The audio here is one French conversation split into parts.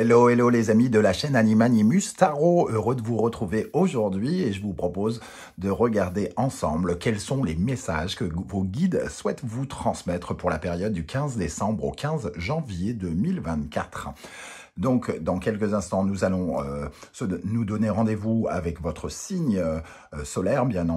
Hello, hello les amis de la chaîne Animanimus Tarot, heureux de vous retrouver aujourd'hui et je vous propose de regarder ensemble quels sont les messages que vos guides souhaitent vous transmettre pour la période du 15 décembre au 15 janvier 2024. Donc, dans quelques instants, nous allons nous donner rendez-vous avec votre signe solaire, bien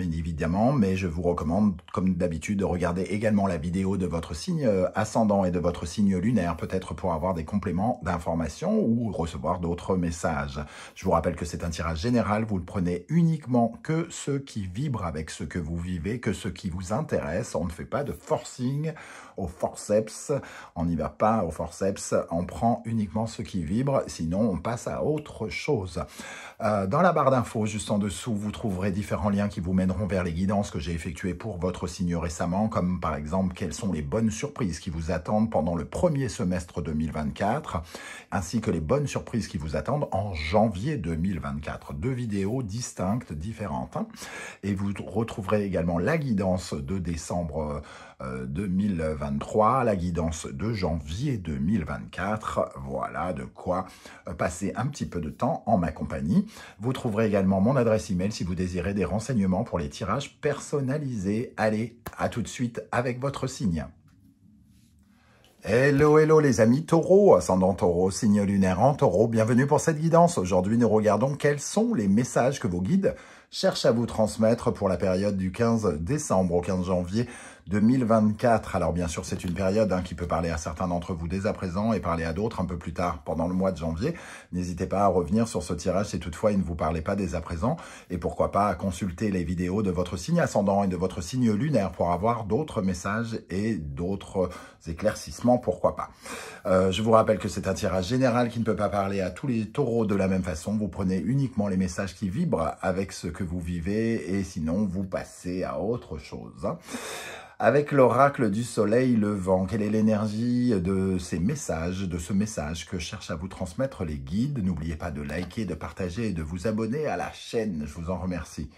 évidemment, mais je vous recommande, comme d'habitude, de regarder également la vidéo de votre signe ascendant et de votre signe lunaire, peut-être pour avoir des compléments d'informations ou recevoir d'autres messages. Je vous rappelle que c'est un tirage général, vous ne prenez uniquement que ceux qui vibrent avec ce que vous vivez, que ce qui vous intéresse. On ne fait pas de forcing au forceps, on n'y va pas au forceps, on prend uniquement ce qui vibre, sinon on passe à autre chose. Dans la barre d'infos, juste en dessous, vous trouverez différents liens qui vous mèneront vers les guidances que j'ai effectuées pour votre signe récemment, comme par exemple quelles sont les bonnes surprises qui vous attendent pendant le premier semestre 2024, ainsi que les bonnes surprises qui vous attendent en janvier 2024. Deux vidéos distinctes, différentes. Et vous retrouverez également la guidance de décembre 2023, la guidance de janvier 2024. Voilà de quoi passer un petit peu de temps en ma compagnie. Vous trouverez également mon adresse email si vous désirez des renseignements pour les tirages personnalisés. Allez, à tout de suite avec votre signe. Hello, hello les amis taureaux, ascendant taureau, signe lunaire en taureau, bienvenue pour cette guidance. Aujourd'hui, nous regardons quels sont les messages que vos guides cherchent à vous transmettre pour la période du 15 décembre au 15 janvier 2024. Alors bien sûr, c'est une période qui peut parler à certains d'entre vous dès à présent et parler à d'autres un peu plus tard pendant le mois de janvier. N'hésitez pas à revenir sur ce tirage si toutefois il ne vous parlait pas dès à présent. Et pourquoi pas à consulter les vidéos de votre signe ascendant et de votre signe lunaire pour avoir d'autres messages et d'autres éclaircissements, pourquoi pas. Je vous rappelle que c'est un tirage général qui ne peut pas parler à tous les taureaux de la même façon. Vous prenez uniquement les messages qui vibrent avec ce que vous vivez et sinon vous passez à autre chose. Avec l'oracle du soleil levant, quelle est l'énergie de ces messages, de ce message que cherchent à vous transmettre les guides? N'oubliez pas de liker, de partager et de vous abonner à la chaîne, je vous en remercie.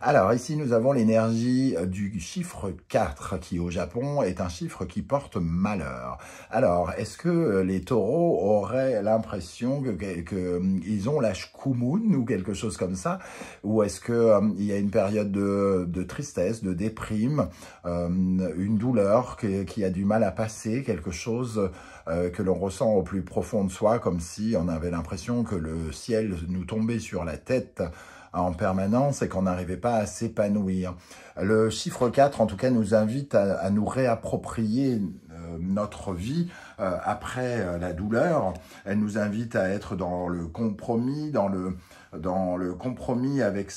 Alors ici, nous avons l'énergie du chiffre 4 qui au Japon est un chiffre qui porte malheur. Alors, est-ce que les taureaux auraient l'impression qu'ils ont la shkumun ou quelque chose comme ça? Ou est-ce qu'il y a une période de tristesse, de déprime, une douleur qui a du mal à passer, quelque chose que l'on ressent au plus profond de soi, comme si on avait l'impression que le ciel nous tombait sur la tête en permanence et qu'on n'arrivait pas à s'épanouir. Le chiffre 4, en tout cas, nous invite à nous réapproprier notre vie après la douleur. Elle nous invite à être dans le compromis, dans le compromis avec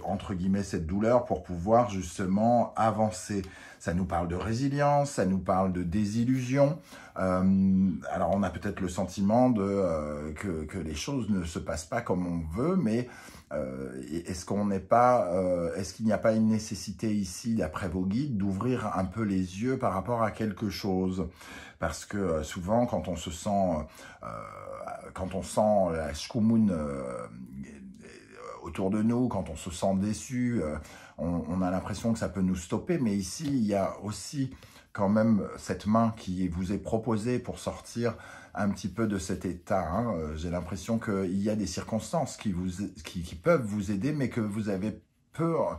entre guillemets, cette douleur pour pouvoir justement avancer. Ça nous parle de résilience, ça nous parle de désillusion. Alors, on a peut-être le sentiment que les choses ne se passent pas comme on veut, mais est-ce qu'il n'y a pas une nécessité ici, d'après vos guides, d'ouvrir un peu les yeux par rapport à quelque chose? Parce que souvent, quand on se sent, la shkumun autour de nous, quand on se sent déçu, on a l'impression que ça peut nous stopper. Mais ici, il y a aussi quand même cette main qui vous est proposée pour sortir un petit peu de cet état. J'ai l'impression qu'il y a des circonstances qui peuvent vous aider, mais que vous avez peur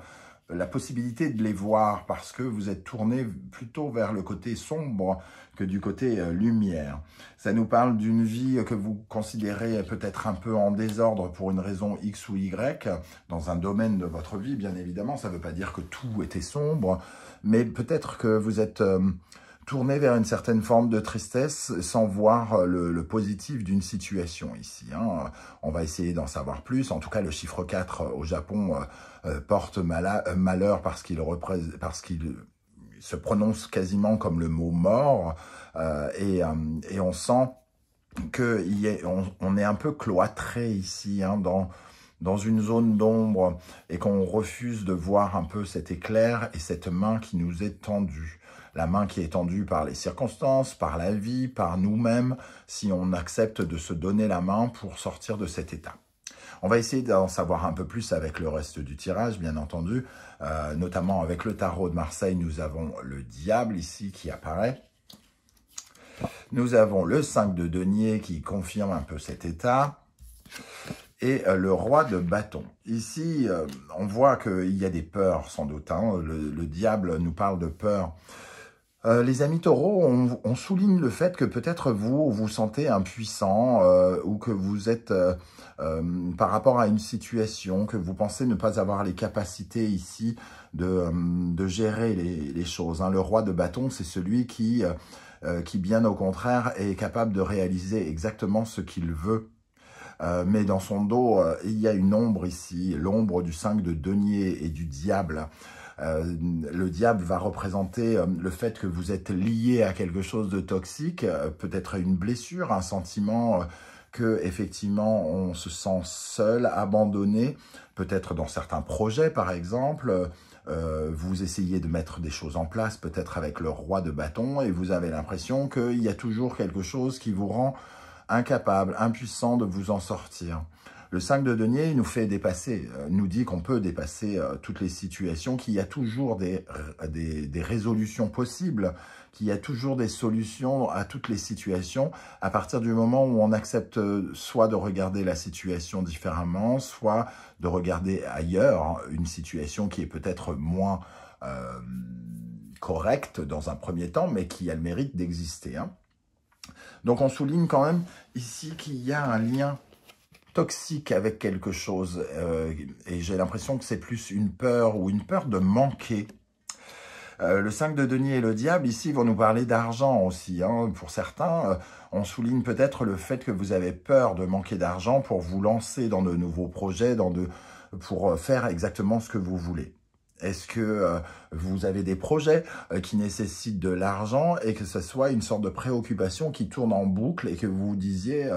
la possibilité de les voir parce que vous êtes tourné plutôt vers le côté sombre que du côté lumière. Ça nous parle d'une vie que vous considérez peut-être un peu en désordre pour une raison X ou Y, dans un domaine de votre vie, bien évidemment. Ça ne veut pas dire que tout était sombre, mais peut-être que vous êtes tourné vers une certaine forme de tristesse sans voir le positif d'une situation ici. On va essayer d'en savoir plus. En tout cas, le chiffre 4 au Japon porte malheur parce qu'il se prononce quasiment comme le mot mort et on sent qu'on est un peu cloîtré ici dans une zone d'ombre et qu'on refuse de voir un peu cet éclair et cette main qui nous est tendue. La main qui est tendue par les circonstances, par la vie, par nous-mêmes, si on accepte de se donner la main pour sortir de cet état. On va essayer d'en savoir un peu plus avec le reste du tirage, bien entendu. Notamment avec le tarot de Marseille, nous avons le diable ici qui apparaît. Nous avons le 5 de denier qui confirme un peu cet état. Et le roi de bâton. Ici, on voit qu'il y a des peurs, sans doute. Hein. Le diable nous parle de peur. Les amis taureaux, on souligne le fait que peut-être vous vous sentez impuissant ou que vous êtes, par rapport à une situation, que vous pensez ne pas avoir les capacités ici de gérer les choses. Hein. Le roi de bâton, c'est celui qui, bien au contraire, est capable de réaliser exactement ce qu'il veut. Mais dans son dos, il y a une ombre ici, l'ombre du 5 de denier et du diable. Le diable va représenter le fait que vous êtes lié à quelque chose de toxique, peut-être une blessure, un sentiment que effectivement on se sent seul, abandonné, peut-être dans certains projets par exemple. Vous essayez de mettre des choses en place, peut-être avec le roi de bâton, et vous avez l'impression qu'il y a toujours quelque chose qui vous rend incapable, impuissant de vous en sortir. Le 5 de denier nous fait dépasser, nous dit qu'on peut dépasser toutes les situations, qu'il y a toujours des résolutions possibles, qu'il y a toujours des solutions à toutes les situations, à partir du moment où on accepte soit de regarder la situation différemment, soit de regarder ailleurs, hein, une situation qui est peut-être moins correcte dans un premier temps, mais qui a le mérite d'exister. Hein. Donc on souligne quand même ici qu'il y a un lien toxique avec quelque chose et j'ai l'impression que c'est plus une peur ou une peur de manquer. Le 5 de denier et le diable ici vont nous parler d'argent aussi. Hein. Pour certains, on souligne peut-être le fait que vous avez peur de manquer d'argent pour vous lancer dans de nouveaux projets, pour faire exactement ce que vous voulez. Est-ce que vous avez des projets qui nécessitent de l'argent et que ce soit une sorte de préoccupation qui tourne en boucle et que vous vous disiez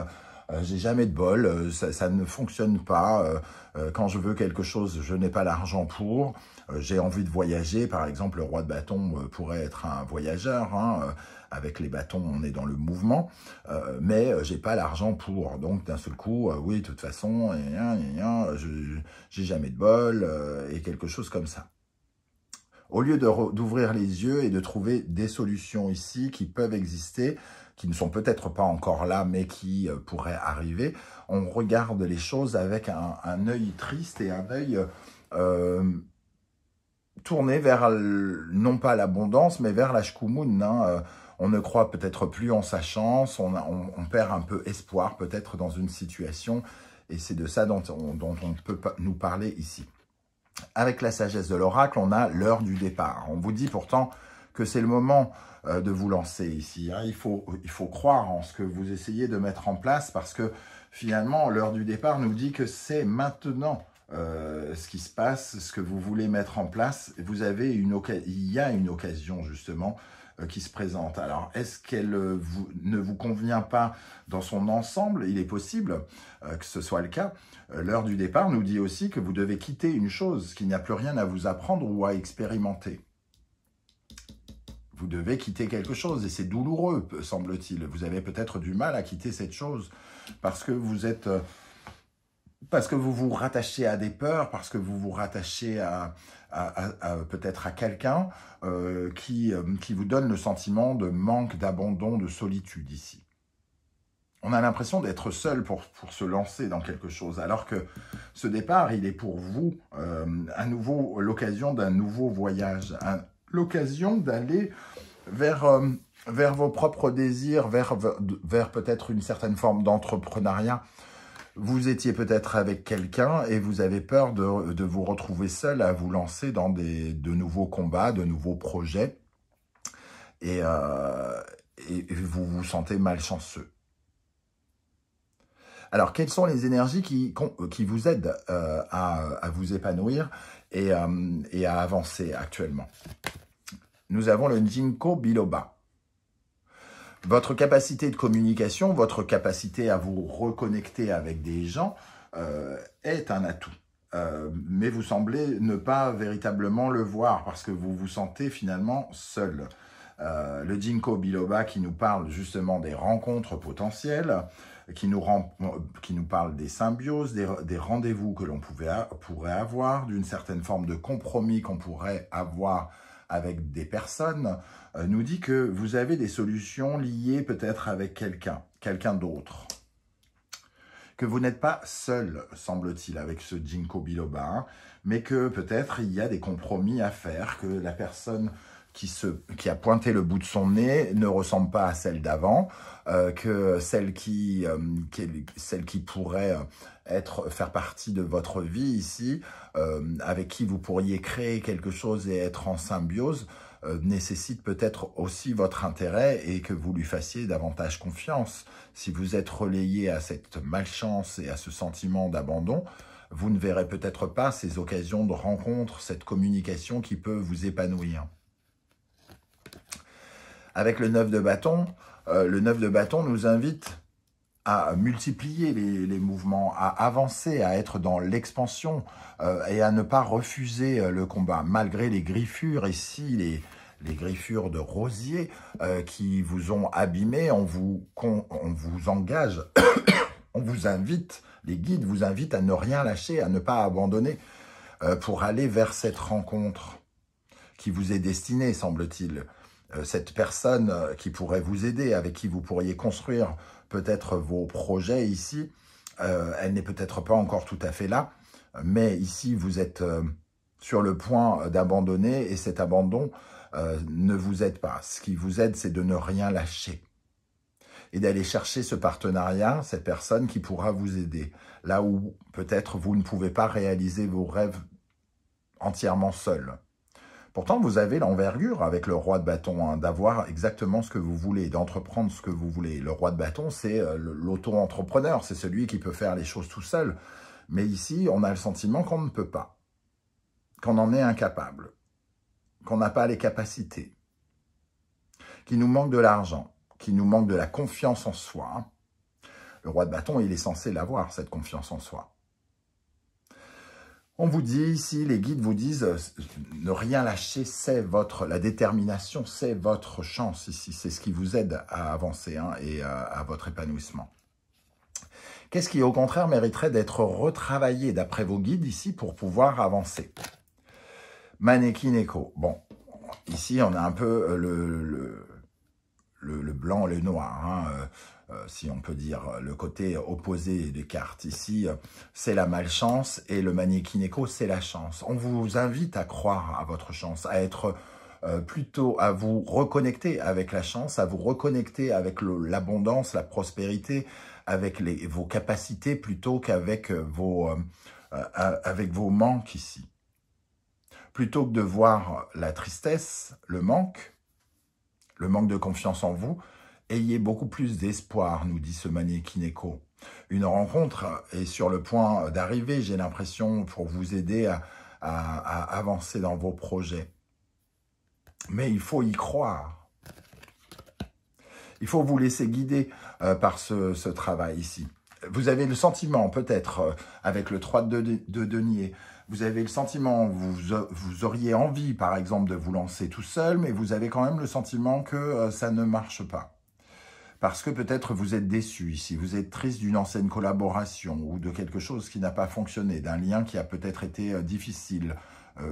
j'ai jamais de bol, ça ne fonctionne pas, quand je veux quelque chose, je n'ai pas l'argent pour, j'ai envie de voyager, par exemple, le roi de bâton pourrait être un voyageur, hein, avec les bâtons, on est dans le mouvement, mais j'ai pas l'argent pour, donc d'un seul coup, oui, de toute façon, j'ai jamais de bol, et quelque chose comme ça. Au lieu d'ouvrir les yeux et de trouver des solutions ici qui peuvent exister, qui ne sont peut-être pas encore là, mais qui pourraient arriver, on regarde les choses avec un œil triste et un œil tourné vers, non pas l'abondance, mais vers la shkumun. Hein. On ne croit peut-être plus en sa chance, on perd un peu espoir peut-être dans une situation, et c'est de ça dont on peut nous parler ici. Avec la sagesse de l'oracle, on a l'heure du départ. On vous dit pourtant que c'est le moment de vous lancer ici. Hein. Il faut croire en ce que vous essayez de mettre en place parce que finalement, l'heure du départ nous dit que c'est maintenant ce qui se passe, ce que vous voulez mettre en place. Il y a une occasion justement qui se présente. Alors, est-ce qu'elle ne vous convient pas dans son ensemble? Il est possible que ce soit le cas. L'heure du départ nous dit aussi que vous devez quitter une chose, qu'il n'y a plus rien à vous apprendre ou à expérimenter. Vous devez quitter quelque chose et c'est douloureux, semble-t-il. Vous avez peut-être du mal à quitter cette chose parce que vous vous rattachez à des peurs, parce que vous vous rattachez peut-être à quelqu'un qui vous donne le sentiment de manque, d'abandon, de solitude ici. On a l'impression d'être seul pour se lancer dans quelque chose, alors que ce départ, il est pour vous à nouveau l'occasion d'un nouveau voyage, l'occasion d'aller vers vos propres désirs, vers peut-être une certaine forme d'entrepreneuriat. Vous étiez peut-être avec quelqu'un et vous avez peur de vous retrouver seul à vous lancer dans de nouveaux combats, de nouveaux projets, et vous vous sentez malchanceux. Alors, quelles sont les énergies qui vous aident à vous épanouir et à avancer actuellement? Nous avons le Ginkgo biloba. Votre capacité de communication, votre capacité à vous reconnecter avec des gens est un atout. Mais vous semblez ne pas véritablement le voir parce que vous vous sentez finalement seul. Le Ginkgo biloba qui nous parle justement des rencontres potentielles, qui nous parle des symbioses, des rendez-vous que l'on pourrait avoir, d'une certaine forme de compromis qu'on pourrait avoir avec des personnes, nous dit que vous avez des solutions liées peut-être avec quelqu'un d'autre. Que vous n'êtes pas seul, semble-t-il, avec ce ginkgo biloba, hein, mais que peut-être il y a des compromis à faire, que la personne qui a pointé le bout de son nez ne ressemble pas à celle d'avant, que celle qui pourrait faire partie de votre vie ici, avec qui vous pourriez créer quelque chose et être en symbiose, nécessite peut-être aussi votre intérêt et que vous lui fassiez davantage confiance. Si vous êtes relayé à cette malchance et à ce sentiment d'abandon, vous ne verrez peut-être pas ces occasions de rencontre, cette communication qui peut vous épanouir. Avec le 9 de bâton nous invite à multiplier les mouvements, à avancer, à être dans l'expansion et à ne pas refuser le combat. Malgré les griffures ici, les griffures de rosier qui vous ont abîmé, on vous engage, on vous invite, les guides vous invitent à ne rien lâcher, à ne pas abandonner pour aller vers cette rencontre qui vous est destinée, semble-t-il. Cette personne qui pourrait vous aider, avec qui vous pourriez construire peut-être vos projets ici, elle n'est peut-être pas encore tout à fait là, mais ici vous êtes sur le point d'abandonner et cet abandon ne vous aide pas. Ce qui vous aide, c'est de ne rien lâcher et d'aller chercher ce partenariat, cette personne qui pourra vous aider, là où peut-être vous ne pouvez pas réaliser vos rêves entièrement seul. Pourtant, vous avez l'envergure avec le roi de bâton, hein, d'avoir exactement ce que vous voulez, d'entreprendre ce que vous voulez. Le roi de bâton, c'est l'auto-entrepreneur, c'est celui qui peut faire les choses tout seul. Mais ici, on a le sentiment qu'on ne peut pas, qu'on en est incapable, qu'on n'a pas les capacités, qu'il nous manque de l'argent, qu'il nous manque de la confiance en soi. Hein. Le roi de bâton, il est censé l'avoir, cette confiance en soi. On vous dit ici, les guides vous disent, ne rien lâcher, c'est la détermination, c'est votre chance ici. C'est ce qui vous aide à avancer hein, et à votre épanouissement. Qu'est-ce qui, au contraire, mériterait d'être retravaillé d'après vos guides ici pour pouvoir avancer? Maneki-Neko. Bon, ici, on a un peu le blanc, le noir, hein, si on peut dire, le côté opposé des cartes. Ici, c'est la malchance et le Maneki-Neko, c'est la chance. On vous invite à croire à votre chance, à être plutôt, à vous reconnecter avec la chance, à vous reconnecter avec l'abondance, la prospérité, avec vos capacités plutôt qu'avec vos manques ici. Plutôt que de voir la tristesse, le manque de confiance en vous, ayez beaucoup plus d'espoir, nous dit ce Maneki-Neko. Une rencontre est sur le point d'arriver, j'ai l'impression, pour vous aider à avancer dans vos projets. Mais il faut y croire. Il faut vous laisser guider par ce travail ici. Vous avez le sentiment, peut-être, avec le 3 de denier, vous avez le sentiment, vous auriez envie, par exemple, de vous lancer tout seul, mais vous avez quand même le sentiment que ça ne marche pas. Parce que peut-être vous êtes déçu ici, vous êtes triste d'une ancienne collaboration ou de quelque chose qui n'a pas fonctionné, d'un lien qui a peut-être été difficile,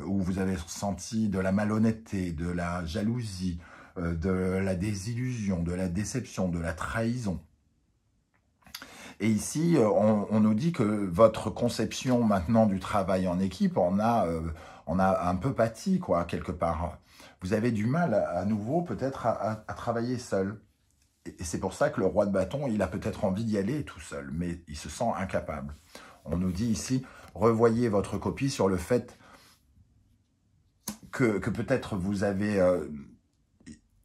où vous avez ressenti de la malhonnêteté, de la jalousie, de la désillusion, de la déception, de la trahison. Et ici, on nous dit que votre conception maintenant du travail en équipe, on a un peu pâti, quoi, quelque part. Vous avez du mal à nouveau peut-être à travailler seul. Et c'est pour ça que le roi de bâton, il a peut-être envie d'y aller tout seul, mais il se sent incapable. On nous dit ici, revoyez votre copie sur le fait que peut-être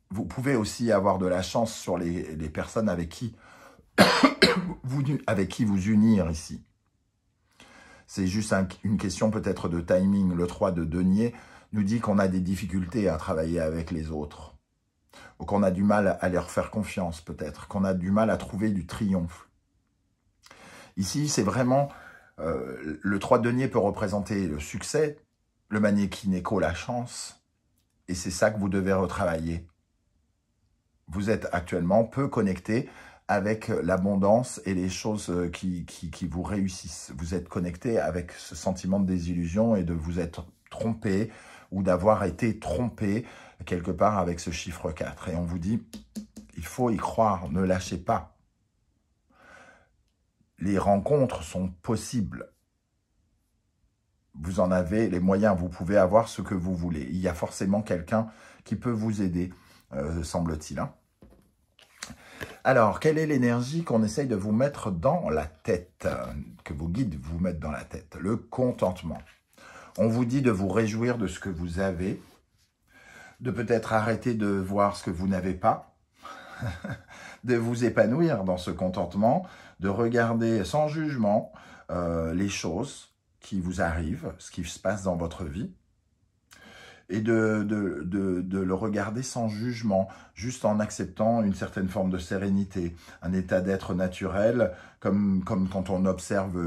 vous pouvez aussi avoir de la chance sur les personnes avec qui vous unir ici. C'est juste une question peut-être de timing. Le 3 de denier nous dit qu'on a des difficultés à travailler avec les autres. Ou qu'on a du mal à leur faire confiance peut-être. Qu'on a du mal à trouver du triomphe. Ici, c'est vraiment... le 3 de denier peut représenter le succès. Le Maneki-Neko, la chance. Et c'est ça que vous devez retravailler. Vous êtes actuellement peu connecté avec l'abondance et les choses qui vous réussissent. Vous êtes connecté avec ce sentiment de désillusion et de vous être trompé ou d'avoir été trompé quelque part avec ce chiffre 4. Et on vous dit, il faut y croire, ne lâchez pas. Les rencontres sont possibles. Vous en avez les moyens, vous pouvez avoir ce que vous voulez. Il y a forcément quelqu'un qui peut vous aider, semble-t-il. Hein. Alors, quelle est l'énergie qu'on essaye de vous mettre dans la tête, que vos guides vous mettent dans la tête? Le contentement. On vous dit de vous réjouir de ce que vous avez, de peut-être arrêter de voir ce que vous n'avez pas, de vous épanouir dans ce contentement, de regarder sans jugement les choses qui vous arrivent, ce qui se passe dans votre vie, et de le regarder sans jugement, juste en acceptant une certaine forme de sérénité, un état d'être naturel, comme quand on observe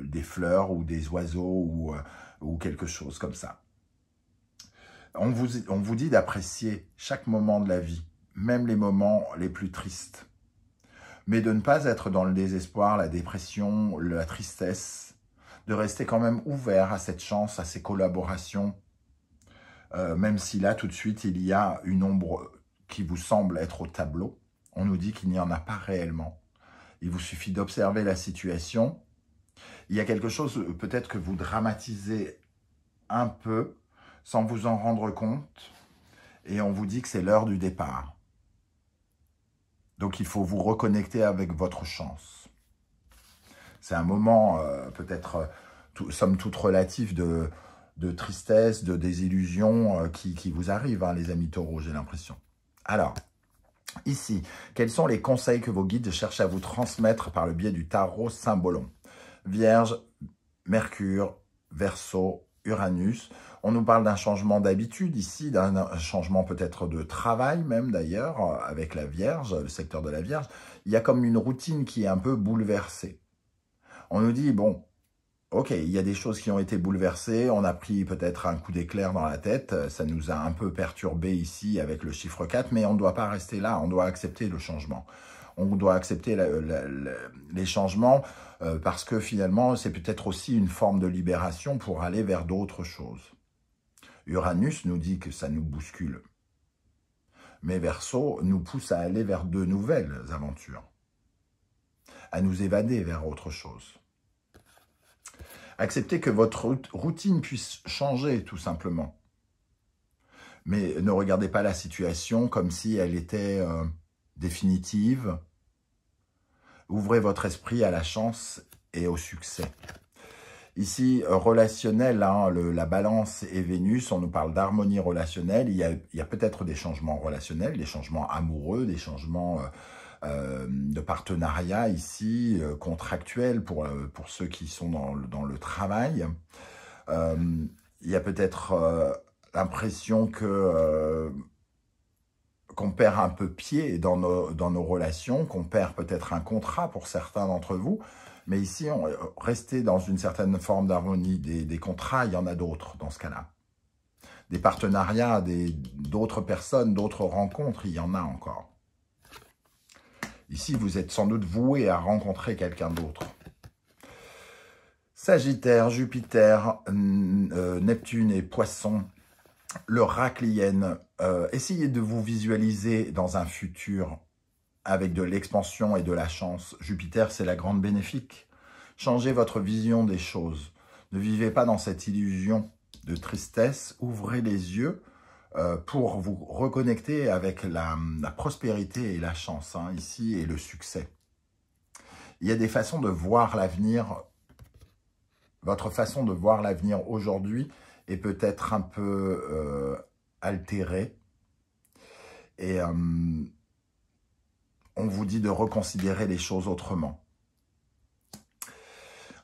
des fleurs ou des oiseaux ou quelque chose comme ça. On vous dit d'apprécier chaque moment de la vie, même les moments les plus tristes, mais de ne pas être dans le désespoir, la dépression, la tristesse, de rester quand même ouvert à cette chance, à ces collaborations, même si là, tout de suite, il y a une ombre qui vous semble être au tableau. On nous dit qu'il n'y en a pas réellement. Il vous suffit d'observer la situation. Il y a quelque chose, peut-être que vous dramatisez un peu, sans vous en rendre compte, et on vous dit que c'est l'heure du départ. Donc, il faut vous reconnecter avec votre chance. C'est un moment, peut-être, somme toute relatif de tristesse, de désillusion qui vous arrive, hein, les amis taureaux, j'ai l'impression. Alors, ici, quels sont les conseils que vos guides cherchent à vous transmettre par le biais du tarot Symbolon? Vierge, Mercure, Verseau, Uranus. On nous parle d'un changement d'habitude ici, d'un changement peut-être de travail même d'ailleurs, avec la Vierge, le secteur de la Vierge. Il y a comme une routine qui est un peu bouleversée. On nous dit, bon, ok, il y a des choses qui ont été bouleversées, on a pris peut-être un coup d'éclair dans la tête, ça nous a un peu perturbé ici avec le chiffre 4, mais on ne doit pas rester là, on doit accepter le changement. On doit accepter les changements parce que finalement, c'est peut-être aussi une forme de libération pour aller vers d'autres choses. Uranus nous dit que ça nous bouscule. Mais Verseau nous pousse à aller vers de nouvelles aventures, à nous évader vers autre chose. Acceptez que votre routine puisse changer, tout simplement. Mais ne regardez pas la situation comme si elle était définitive. Ouvrez votre esprit à la chance et au succès. Ici, relationnel, hein, la balance et Vénus, on nous parle d'harmonie relationnelle. Il y a peut-être des changements relationnels, des changements amoureux, des changements de partenariat ici, contractuels pour ceux qui sont dans le travail. Il y a peut-être l'impression qu'on perd un peu pied dans nos relations, qu'on perd peut-être un contrat pour certains d'entre vous. Mais ici, restez dans une certaine forme d'harmonie. Des contrats, il y en a d'autres dans ce cas-là. Des partenariats, d'autres personnes, d'autres rencontres, il y en a encore. Ici, vous êtes sans doute voué à rencontrer quelqu'un d'autre. Sagittaire, Jupiter, Neptune et Poisson, le Raclienne. Essayez de vous visualiser dans un futur avec de l'expansion et de la chance. Jupiter, c'est la grande bénéfique. Changez votre vision des choses. Ne vivez pas dans cette illusion de tristesse. Ouvrez les yeux pour vous reconnecter avec la prospérité et la chance, hein, ici, et le succès. Il y a des façons de voir l'avenir. Votre façon de voir l'avenir aujourd'hui est peut-être un peu altérée. Et on vous dit de reconsidérer les choses autrement.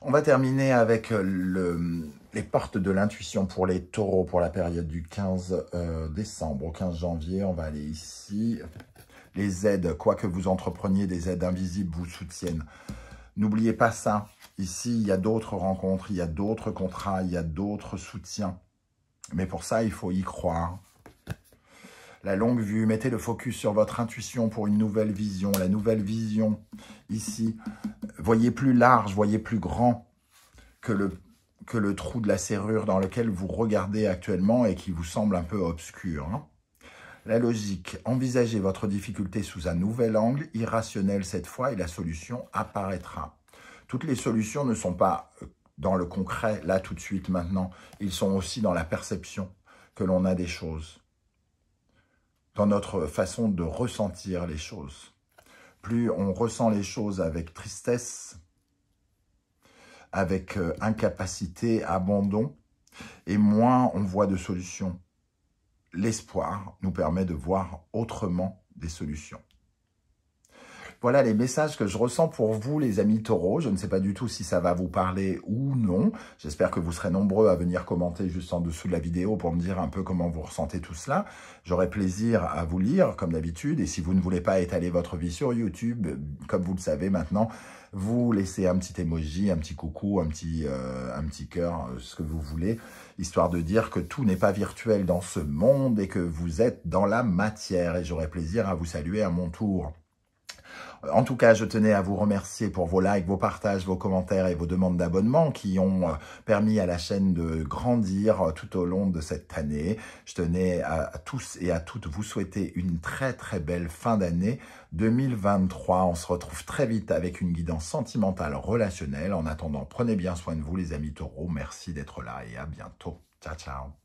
On va terminer avec les portes de l'intuition pour les taureaux pour la période du 15 décembre au 15 janvier. On va aller ici. Les aides, quoi que vous entrepreniez, des aides invisibles vous soutiennent. N'oubliez pas ça. Ici, il y a d'autres rencontres, il y a d'autres contrats, il y a d'autres soutiens. Mais pour ça, il faut y croire. La longue vue, mettez le focus sur votre intuition pour une nouvelle vision. La nouvelle vision, ici, voyez plus large, voyez plus grand que que le trou de la serrure dans lequel vous regardez actuellement et qui vous semble un peu obscur. Hein. La logique, envisagez votre difficulté sous un nouvel angle, irrationnel cette fois, et la solution apparaîtra. Toutes les solutions ne sont pas dans le concret, là, tout de suite, maintenant. Ils sont aussi dans la perception que l'on a des choses, dans notre façon de ressentir les choses. Plus on ressent les choses avec tristesse, avec incapacité, abandon, et moins on voit de solutions. L'espoir nous permet de voir autrement des solutions. Voilà les messages que je ressens pour vous, les amis taureaux. Je ne sais pas du tout si ça va vous parler ou non. J'espère que vous serez nombreux à venir commenter juste en dessous de la vidéo pour me dire un peu comment vous ressentez tout cela. J'aurai plaisir à vous lire, comme d'habitude. Et si vous ne voulez pas étaler votre vie sur YouTube, comme vous le savez maintenant, vous laissez un petit emoji, un petit coucou, un petit cœur, ce que vous voulez, histoire de dire que tout n'est pas virtuel dans ce monde et que vous êtes dans la matière. Et j'aurai plaisir à vous saluer à mon tour. En tout cas, je tenais à vous remercier pour vos likes, vos partages, vos commentaires et vos demandes d'abonnement qui ont permis à la chaîne de grandir tout au long de cette année. Je tenais à tous et à toutes vous souhaiter une très très belle fin d'année 2023. On se retrouve très vite avec une guidance sentimentale relationnelle. En attendant, prenez bien soin de vous les amis taureaux. Merci d'être là et à bientôt. Ciao, ciao.